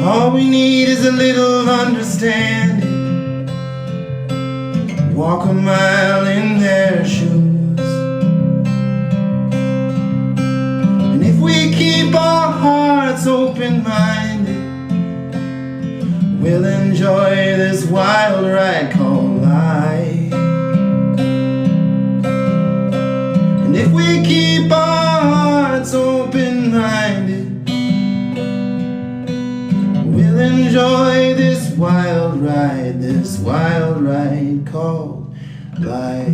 All we need is a little understanding. Walk a mile in their shoes. And if we keep our hearts open-minded, we'll enjoy this wild ride called life. And if we keep our hearts open-minded, we'll enjoy this wild ride called life.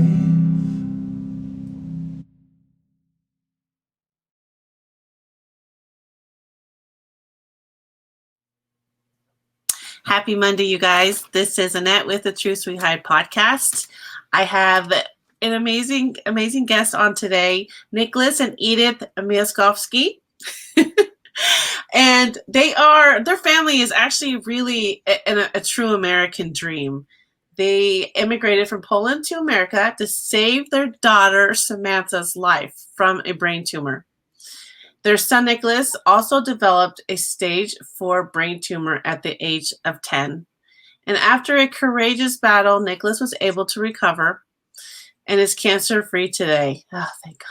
Happy Monday, you guys. This is Annette with the Truth We Hide podcast. I have an amazing guest on today, Nicholas and Edith Miaskowski. And their family is actually really a true American dream. They immigrated from Poland to America to save their daughter Samantha's life from a brain tumor. Their son Nicholas also developed a stage 4 brain tumor at the age of 10. And after a courageous battle, Nicholas was able to recover and is cancer-free today. Oh, thank God.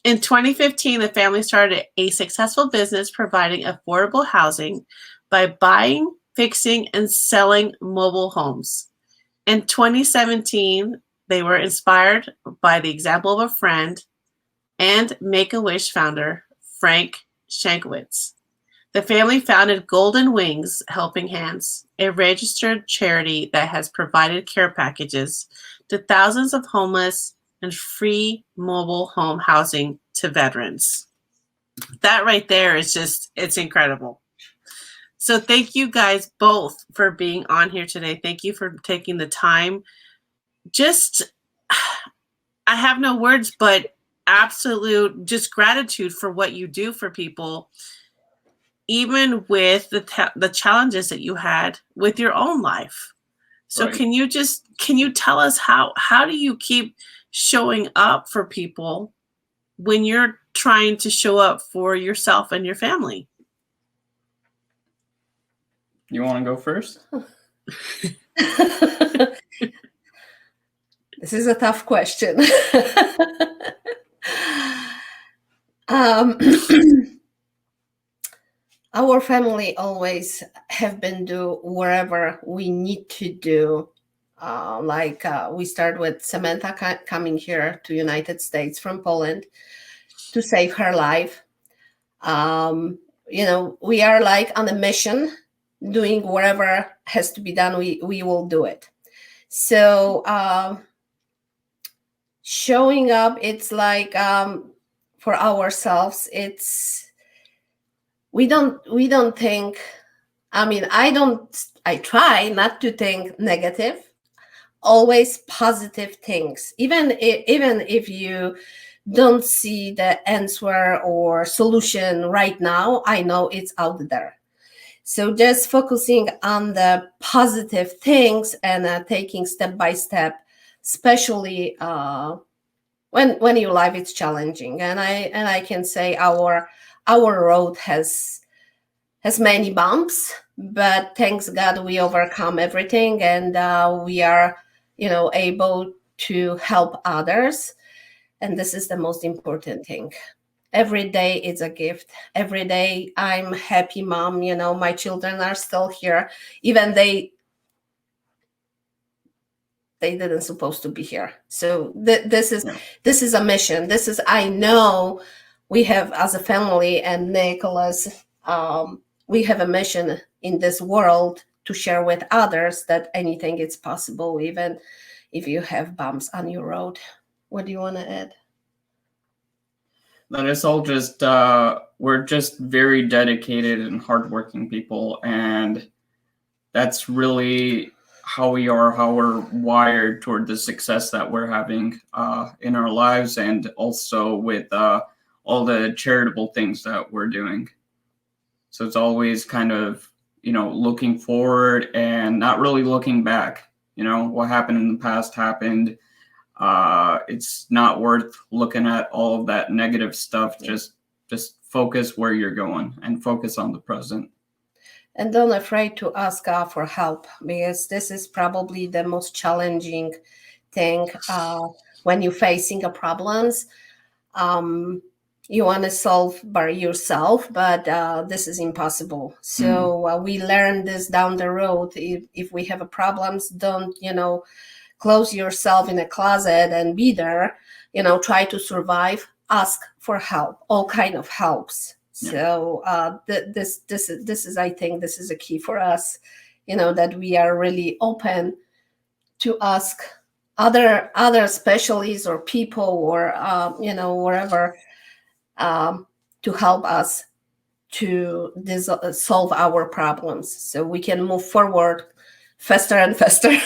In 2015, the family started a successful business providing affordable housing by buying, fixing, and selling mobile homes. In 2017, they were inspired by the example of a friend and Make-A-Wish founder, Frank Shankwitz. The family founded Golden Wings Helping Hands, a registered charity that has provided care packages to thousands of homeless and free mobile home housing to veterans. That right there is it's incredible. So thank you guys both for being on here today. Thank you for taking the time. I have no words, but absolute just gratitude for what you do for people, even with the challenges that you had with your own life. So right. Can you tell us how do you keep showing up for people when you're trying to show up for yourself and your family? You want to go first? This is a tough question. Our family always have been do wherever we need to do. We start with Samantha coming here to United States from Poland to save her life. We are like on a mission, doing whatever has to be done. We will do it. So showing up, it's like for ourselves. We don't think. I try not to think negative. Always positive things, even if you don't see the answer or solution right now. I know it's out there. So just focusing on the positive things and taking step by step, especially when your life is challenging. And I can say our road has many bumps, but thanks God we overcome everything, and we are able to help others. And this is the most important thing. Every day is a gift. Every day I'm happy mom. My children are still here, even they didn't supposed to be here. So this is a mission. I know we have as a family, and Nicholas, we have a mission in this world to share with others that anything is possible, even if you have bumps on your road. What do you want to add? That it's all just, we're just very dedicated and hardworking people. And that's really how we are, how we're wired toward the success that we're having in our lives, and also with all the charitable things that we're doing. So it's always kind of, looking forward and not really looking back. What happened in the past happened. It's not worth looking at all of that negative stuff. Just focus where you're going and focus on the present. and don't afraid to ask for help, because this is probably the most challenging thing when you're facing a problems. You want to solve by yourself, but this is impossible. So we learn this down the road. If we have a problems, don't close yourself in a closet and be there. Try to survive. Ask for help. All kind of helps. Yeah. So this is, I think, this is a key for us. That we are really open to ask other specialists or people or wherever to help us to solve our problems, so we can move forward faster and faster.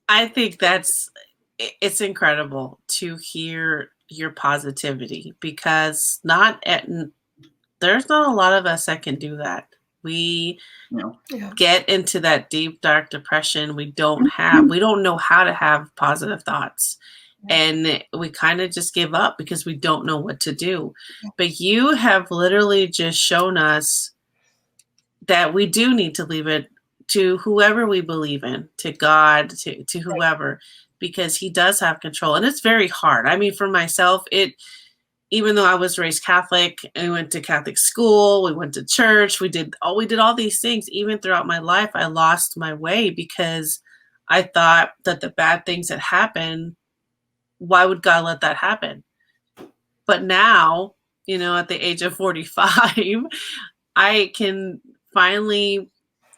I think it's incredible to hear your positivity, because there's not a lot of us that can do that. We get into that deep, dark depression. We don't know how to have positive thoughts. And we kind of just give up because we don't know what to do. But you have literally just shown us that we do need to leave it to whoever we believe in, to God, to whoever, because he does have control. And it's very hard. I mean, for myself, even though I was raised Catholic and we went to Catholic school, we went to church, we did all these things. Even throughout my life, I lost my way because I thought that the bad things that happened, why would God let that happen? But now, at the age of 45, I can finally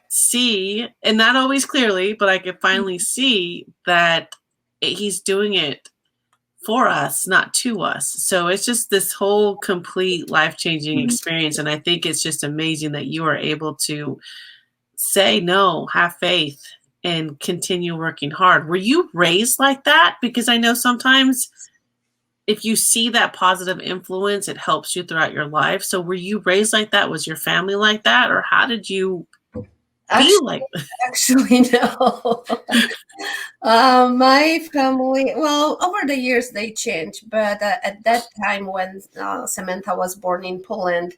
see, and not always clearly, but I can finally see that he's doing it for us, not to us. So it's just this whole complete life-changing experience. And I think it's just amazing that you are able to say no, have faith, and continue working hard. Were you raised like that? Because I know sometimes if you see that positive influence, it helps you throughout your life. So were you raised like that? Was your family like that? Or how did you be like that? Actually, no. My family, well, over the years they changed, but at that time when Samantha was born in Poland,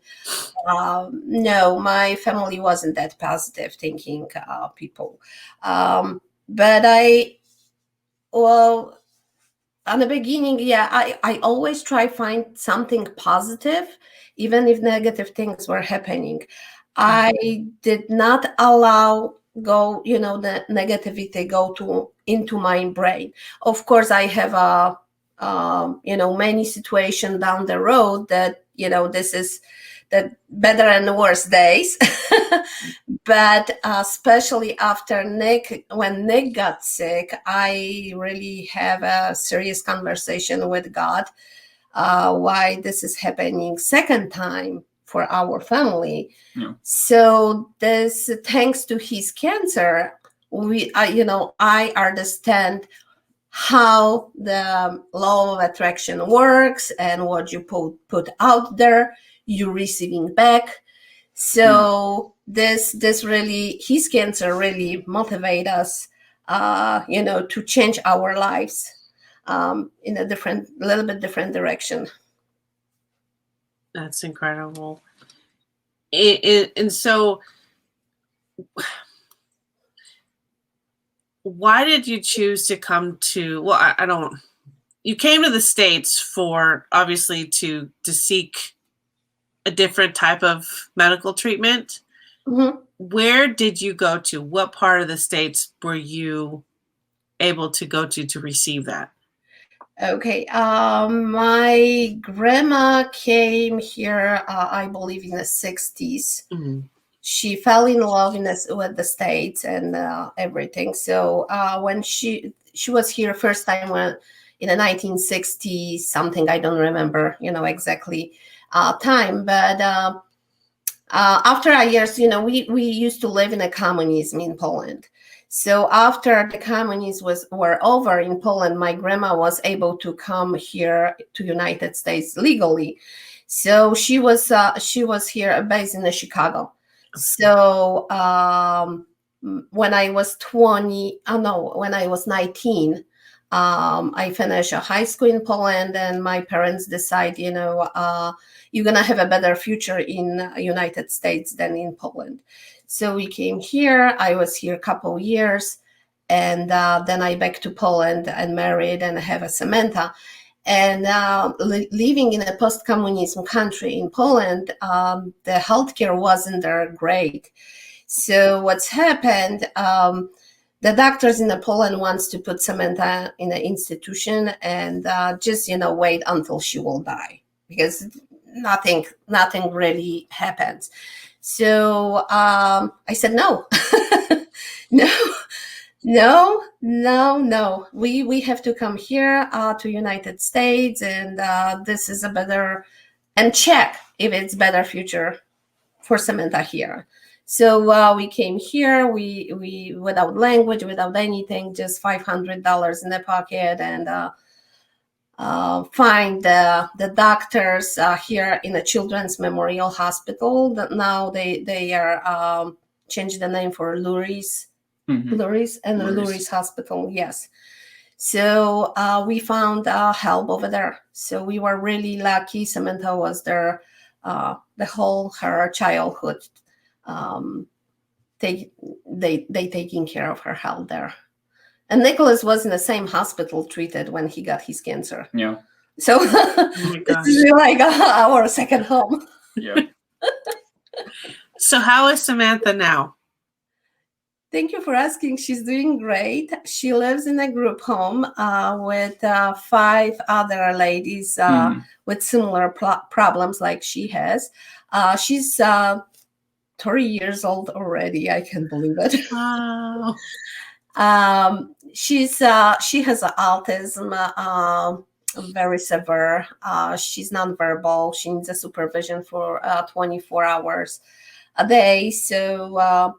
no, my family wasn't that positive thinking people. But on the beginning, I always try find something positive, even if negative things were happening. I did not allow the negativity go into my brain. Of course, I have many situations down the road that this is the better and worse days. But especially after when Nick got sick, I really have a serious conversation with God why this is happening second time for our family. Yeah. So this, thanks to his cancer, I understand how the law of attraction works, and what you put out there, you're receiving back. So this really, his cancer really motivate us, to change our lives in a little bit different direction. That's incredible. And so why did you choose to come to, you came to the States for, obviously, to seek a different type of medical treatment. Mm-hmm. Where did you go to? What part of the States were you able to go to receive that? Okay. My grandma came here, I believe, in the 60s. Mm-hmm. She fell in love with the States and everything. So when she was here first time in the 1960s, something, I don't remember, exactly time. But after a years, we used to live in a communism in Poland. So after the communism were over in Poland, my grandma was able to come here to United States legally. So she was here based in Chicago. So when I was 19, I finished a high school in Poland, and my parents decide, you're gonna have a better future in United States than in Poland. So we came here. I was here a couple years, and then I back to Poland and married and have a Samantha. And living in a post-communism country in Poland, the healthcare wasn't there great. So what's happened? The doctors in Poland wants to put Samantha in an institution and just wait until she will die, because nothing really happens. So I said no, no. We have to come here to United States, and this is a better, and check if it's better future for Samantha here. So we came here, we without language, without anything, just $500 in the pocket, and find the doctors here in the Children's Memorial Hospital. Now they are changed the name for Lurie's, Lurie's Hospital, yes. So we found help over there. So we were really lucky. Samantha was there the whole her childhood. They taking care of her health there, and Nicholas was in the same hospital treated when he got his cancer. Yeah. So this is like our second home. Yeah. So how is Samantha now? Thank you for asking. She's doing great. She lives in a group home with 5 other ladies with similar problems like she has. She's 30 years old already. I can't believe it. Wow. She has autism, very severe. She's nonverbal. She needs a supervision for 24 hours a day. So a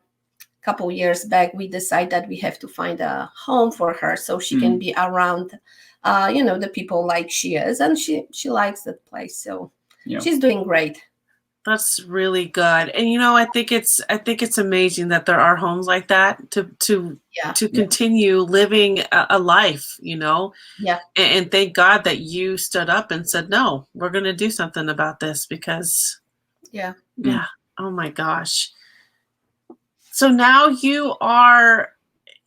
couple years back, we decided that we have to find a home for her so she can be around, the people like she is, and she likes that place. So she's doing great. That's really good. And I think it's amazing that there are homes like that to continue living a life, Yeah. And thank God that you stood up and said, no, we're going to do something about this, because yeah. Oh my gosh. So now you are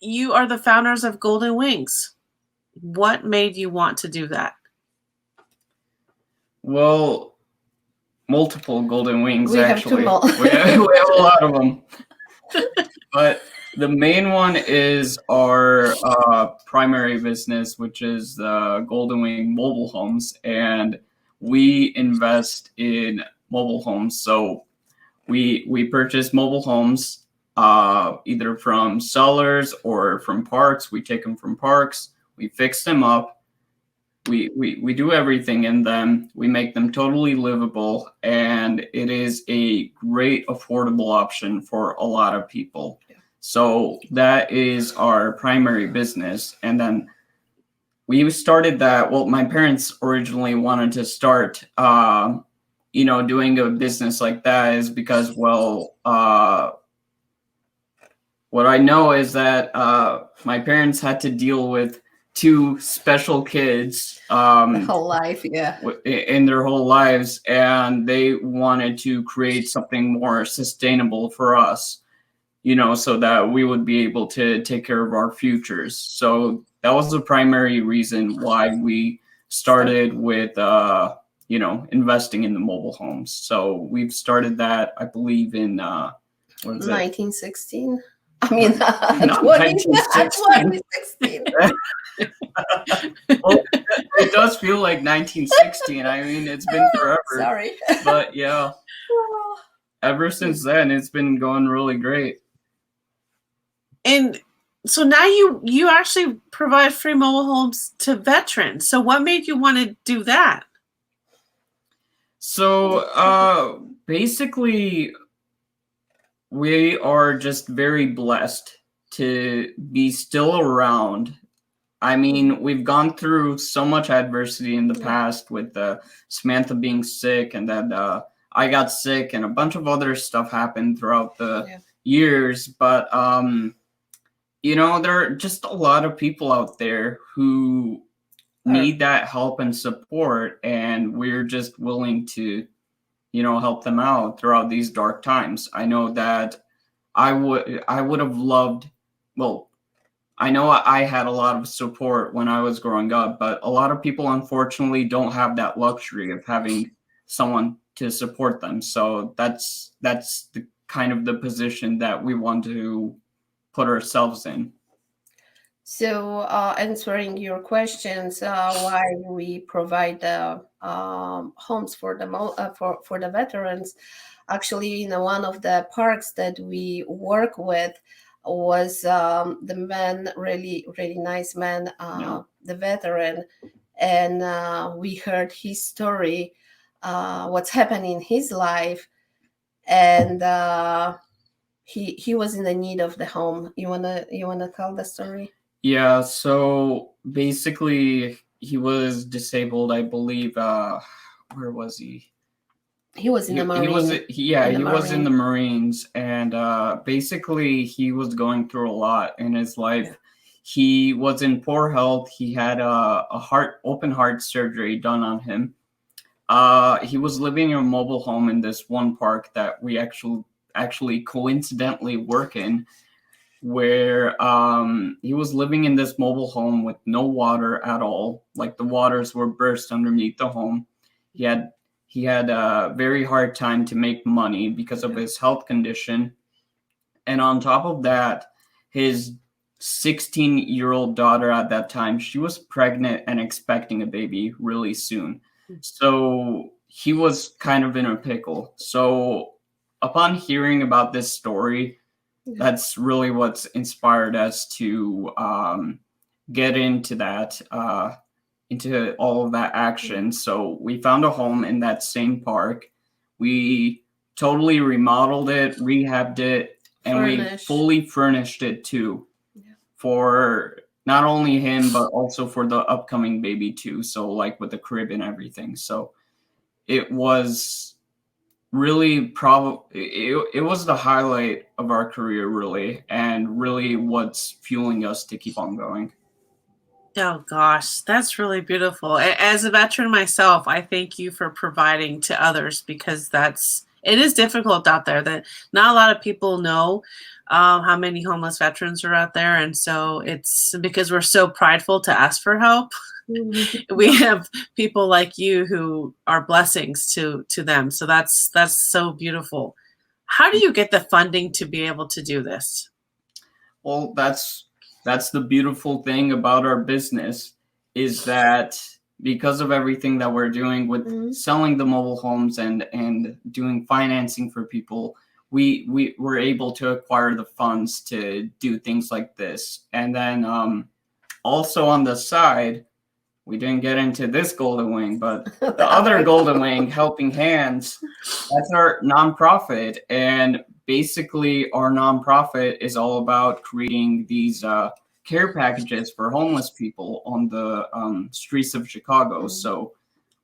the founders of Golden Wings. What made you want to do that? Well, multiple Golden Wings, we actually. Have we have a lot of them. But the main one is our primary business, which is the Golden Wing mobile homes. And we invest in mobile homes. So we purchase mobile homes either from sellers or from parks. We take them from parks. We fix them up. We do everything in them. We make them totally livable, and it is a great affordable option for a lot of people. Yeah. So that is our primary business. And then we started that. Well, my parents originally wanted to start, doing a business like that is because, what I know is that my parents had to deal with 2 special kids whole life, in their whole lives, and they wanted to create something more sustainable for us, so that we would be able to take care of our futures. So that was the primary reason why we started with investing in the mobile homes. So we've started that, I believe, in 1916. I mean, not 2016. Well, it does feel like 1916. I mean, it's been forever. Sorry. But yeah, ever since then, it's been going really great. And so now you actually provide free mobile homes to veterans. So what made you want to do that? So basically, we are just very blessed to be still around. I mean, we've gone through so much adversity in the past with Samantha being sick, and then I got sick, and a bunch of other stuff happened throughout the years. But there are just a lot of people out there who need that help and support, and we're just willing to, help them out throughout these dark times. I know that I would have loved, well, I know I had a lot of support when I was growing up, but a lot of people unfortunately don't have that luxury of having someone to support them. So that's the kind of the position that we want to put ourselves in. So, answering your questions, why we provide the homes for the for the veterans. Actually, one of the parks that we work with was the man, really really nice man, the veteran, and we heard his story, what's happening in his life, and he was in the need of the home. You wanna tell the story? Yeah, so basically he was disabled, I believe. Where was he? He was in the Marines. He was in the Marines, and basically he was going through a lot in his life. Yeah. He was in poor health. He had a open heart surgery done on him. He was living in a mobile home in this one park that we actually coincidentally work in, where he was living in this mobile home with no water at all. Like, the waters were burst underneath the home. He had a very hard time to make money because of his health condition. And on top of that, his 16-year-old daughter at that time, she was pregnant and expecting a baby really soon. So he was kind of in a pickle. So upon hearing about this story, that's really what's inspired us to get into that, into all of that action. So we found a home in that same park. We totally remodeled it, rehabbed it, and we fully furnished it too, for not only him, but also for the upcoming baby too. So, like, with the crib and everything. So it was really it was the highlight of our career, really, and really what's fueling us to keep on going. Oh gosh, that's really beautiful. As a veteran myself, I thank you for providing to others, because it is difficult out there. That not a lot of people know how many homeless veterans are out there, and so it's because we're so prideful to ask for help. We have people like you who are blessings to them. So that's so beautiful. How do you get the funding to be able to do this? Well, that's the beautiful thing about our business, is that because of everything that we're doing with selling the mobile homes and doing financing for people, we were able to acquire the funds to do things like this. And then also on the side, we didn't get into this golden wing, but the other golden wing, Helping Hands, that's our nonprofit. And basically our nonprofit is all about creating these care packages for homeless people on the streets of Chicago. So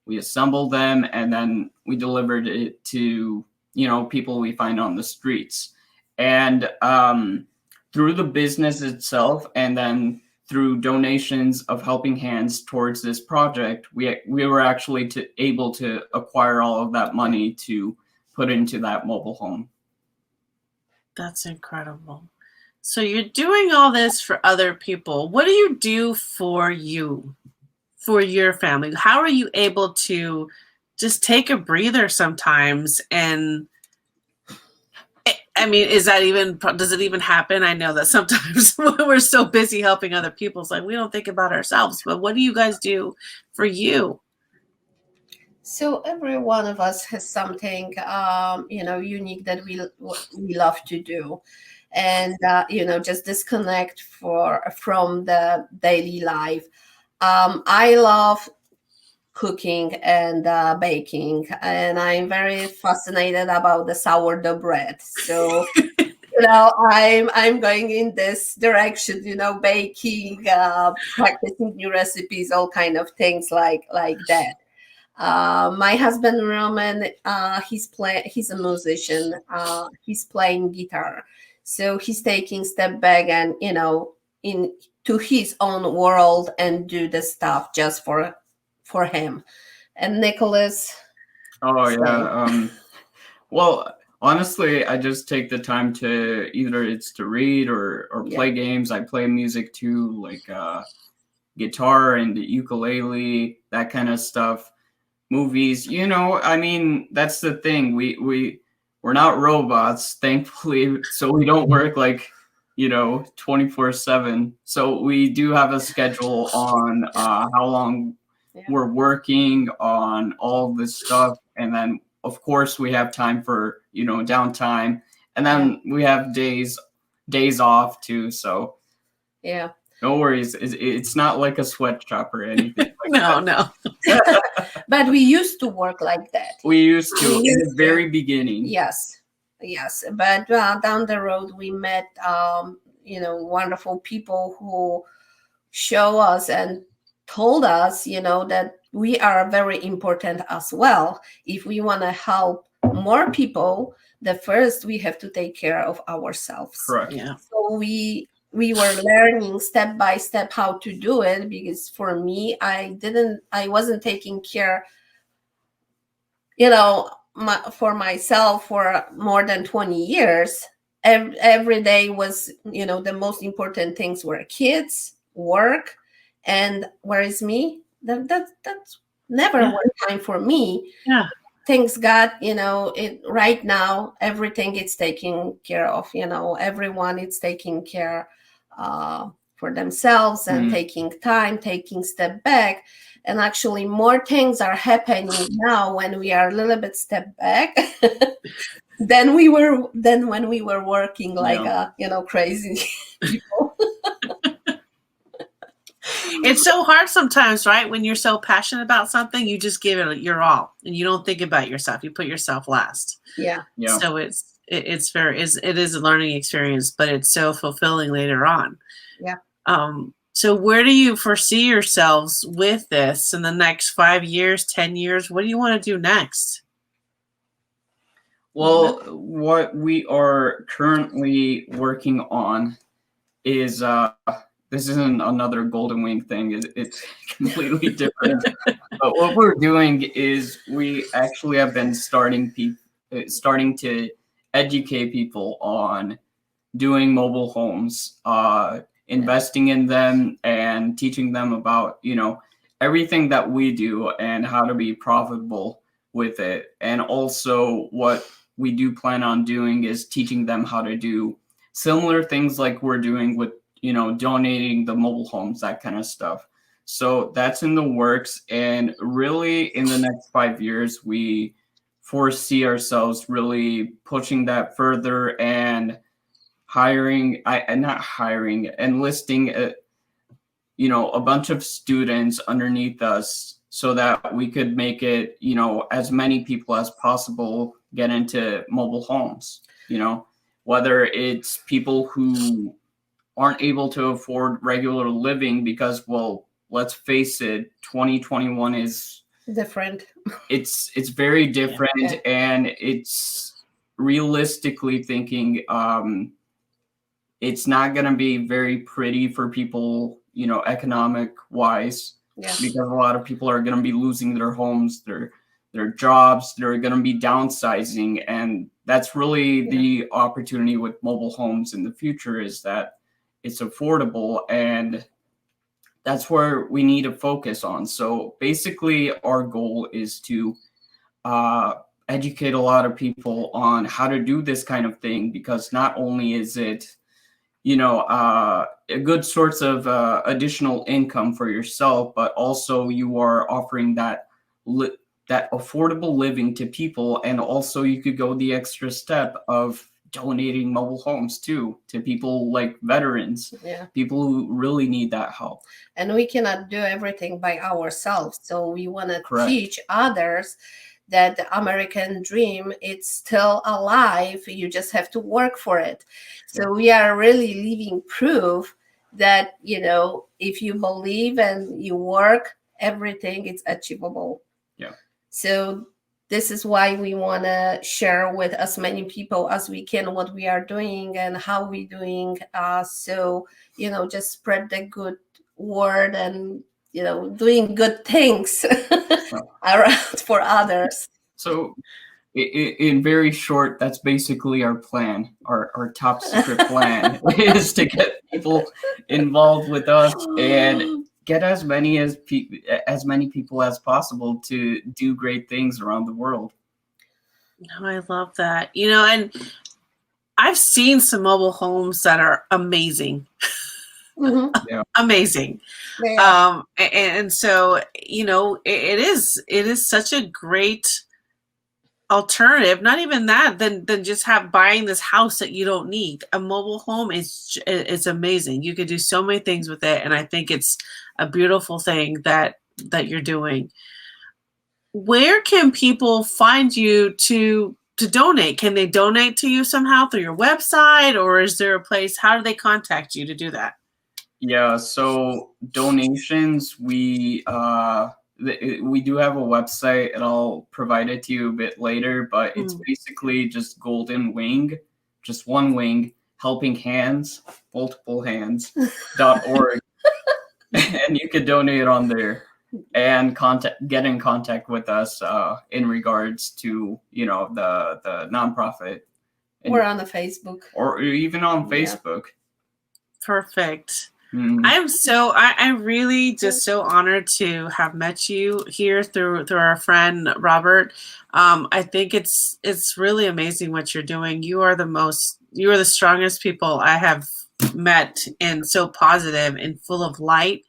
we assembled them, and then we delivered it to, people we find on the streets. And through the business itself, and then through donations of Helping Hands towards this project, we were actually able to acquire all of that money to put into that mobile home. That's incredible. So you're doing all this for other people. What do you do for you, for your family? How are you able to just take a breather sometimes? And I mean, does it even happen? I know that sometimes we're so busy helping other people, it's like we don't think about ourselves. But what do you guys do for you? So every one of us has something, unique that we love to do, and just disconnect from the daily life. I love cooking and baking, and I'm very fascinated about the sourdough bread. So I'm going in this direction, baking, practicing new recipes, all kind of things like that. My husband Roman, he's a musician. He's playing guitar. So he's taking step back and, into his own world and do the stuff just for him. And Nicholas. Oh So- yeah. Well, honestly, I just take the time to either it's to read or play games. I play music too, like guitar and ukulele, that kind of stuff. Movies, I mean, that's the thing. We're not robots, thankfully, so we don't work like 24/7. So we do have a schedule on how long we're working on all this stuff, and then of course we have time for downtime, and then we have days off too. So yeah, no worries. It's not like a sweatshop or anything. No. but we used to work like that. We used to in the very beginning. Yes. But down the road, we met, wonderful people who show us and told us, that we are very important as well. If we want to help more people, first we have to take care of ourselves. Correct. Yeah. So we were learning step by step how to do it, because for me, I wasn't taking care, for myself for more than 20 years. Every day was, the most important things were kids, work, and where is me? That's never one time for me. Yeah. Thanks God, right now, everything is taken care of, everyone is taking care for themselves and taking time, taking step back. And actually more things are happening now when we are a little bit step back than when we were working like crazy people. It's so hard sometimes, right? When you're so passionate about something, you just give it your all, and you don't think about yourself. You put yourself last. Yeah. So it is a learning experience, but it's so fulfilling later on. Yeah. So where do you foresee yourselves with this in the next 5 years, 10 years? What do you want to do next? Well, what we are currently working on is this isn't another Golden Wing thing. It's completely different. But what we're doing is we actually have been starting to educate people on doing mobile homes, investing in them, and teaching them about everything that we do and how to be profitable with it. And also what we do plan on doing is teaching them how to do similar things like we're doing with donating the mobile homes, that kind of stuff. So that's in the works. And really in the next 5 years, we foresee ourselves really pushing that further and enlisting a bunch of students underneath us so that we could make it, as many people as possible get into mobile homes, whether it's people who aren't able to afford regular living because, well, let's face it, 2021 is different. It's very different, and it's realistically thinking, it's not going to be very pretty for people, economic wise, because a lot of people are going to be losing their homes, their jobs, they're going to be downsizing. And that's really the opportunity with mobile homes in the future, is that it's affordable, and that's where we need to focus on. So basically our goal is to educate a lot of people on how to do this kind of thing, because not only is it a good source of additional income for yourself, but also you are offering that affordable living to people. And also you could go the extra step of donating mobile homes to people like veterans, people who really need that help. And we cannot do everything by ourselves. So we want to teach others that the American dream, it's still alive. You just have to work for it. So we are really living proof that, if you believe and you work, everything is achievable. Yeah. So this is why we want to share with as many people as we can what we are doing and how we're doing. So, just spread the good word and, doing good things around for others. So in very short, that's basically our plan. Our top secret plan is to get people involved with us and get as many people as possible to do great things around the world. Oh, I love that. And I've seen some mobile homes that are amazing. Mm-hmm. Yeah. Amazing. Yeah. And so, it is such a great alternative. Not even that, than just buying this house that you don't need. A mobile home is amazing. You could do so many things with it, and I think it's a beautiful thing that you're doing. Where can people find you to donate? Can they donate to you somehow through your website, or is there a place? How do they contact you to do that? Yeah, so donations, we do have a website, and I'll provide it to you a bit later, but it's basically just Golden Wing, just one wing, helping hands, multiple hands.org. And you could donate on there and get in contact with us in regards to, the nonprofit. We're on the Facebook. Or even on Facebook. Perfect. Mm-hmm. I'm really just so honored to have met you here through our friend Robert. I think it's really amazing what you're doing. You are the strongest people I have met, and so positive and full of light.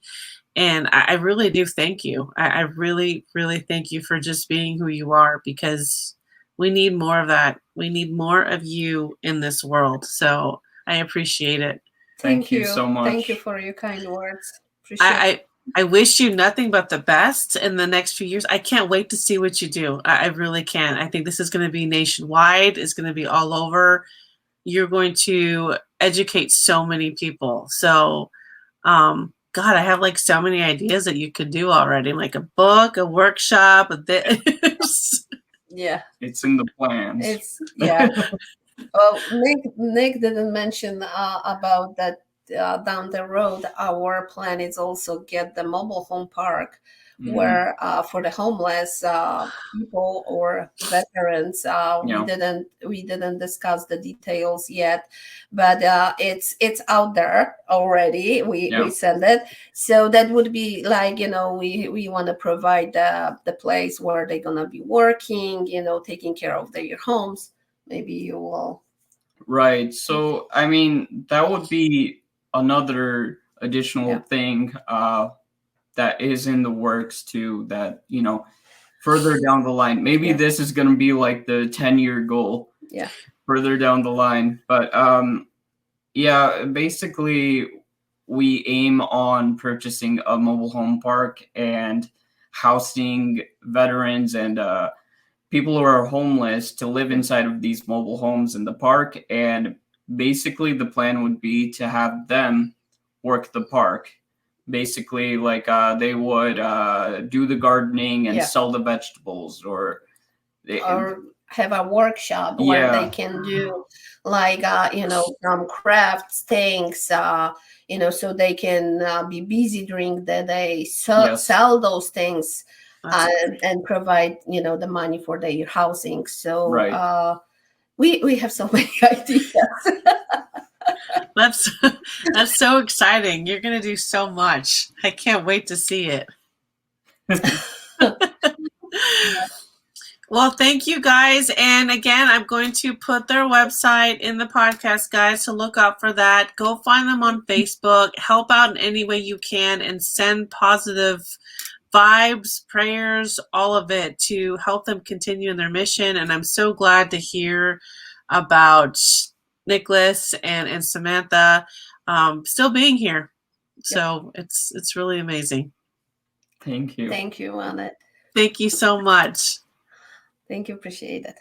And I really do thank you. I really, really thank you for just being who you are, because we need more of that. We need more of you in this world. So I appreciate it. Thank you so much. Thank you for your kind words. Appreciate I wish you nothing but the best in the next few years. I can't wait to see what you do. I really can. I think this is going to be nationwide. It's going to be all over. You're going to educate so many people. So, God, I have like so many ideas that you could do already, like a book, a workshop, this. Yeah. It's in the plans. Well, Nick didn't mention about that down the road. Our plan is also get the mobile home park, where for the homeless people or veterans. We didn't discuss the details yet, but it's out there already. We send it, so that would be like, we want to provide the place where they're gonna be working, taking care of their homes. Maybe you will. Right. So, I mean, that would be another additional thing that is in the works too, that, further down the line. Maybe this is going to be like the 10-year goal. Yeah. Further down the line. But basically we aim on purchasing a mobile home park and housing veterans and people who are homeless to live inside of these mobile homes in the park. And basically the plan would be to have them work the park. Basically, like they would do the gardening and sell the vegetables, or have a workshop where they can do like, some crafts things, so they can be busy during the day, sell those things. And provide, the money for their housing. So we have so many ideas. That's so exciting. You're going to do so much. I can't wait to see it. Well, thank you guys. And again, I'm going to put their website in the podcast, guys, to look up for that. Go find them on Facebook. Help out in any way you can and send positive vibes, prayers, all of it to help them continue in their mission. And I'm so glad to hear about Nicholas and Samantha still being here. So it's really amazing. Thank you. Thank you, Annette. Thank you so much. Thank you. Appreciate it.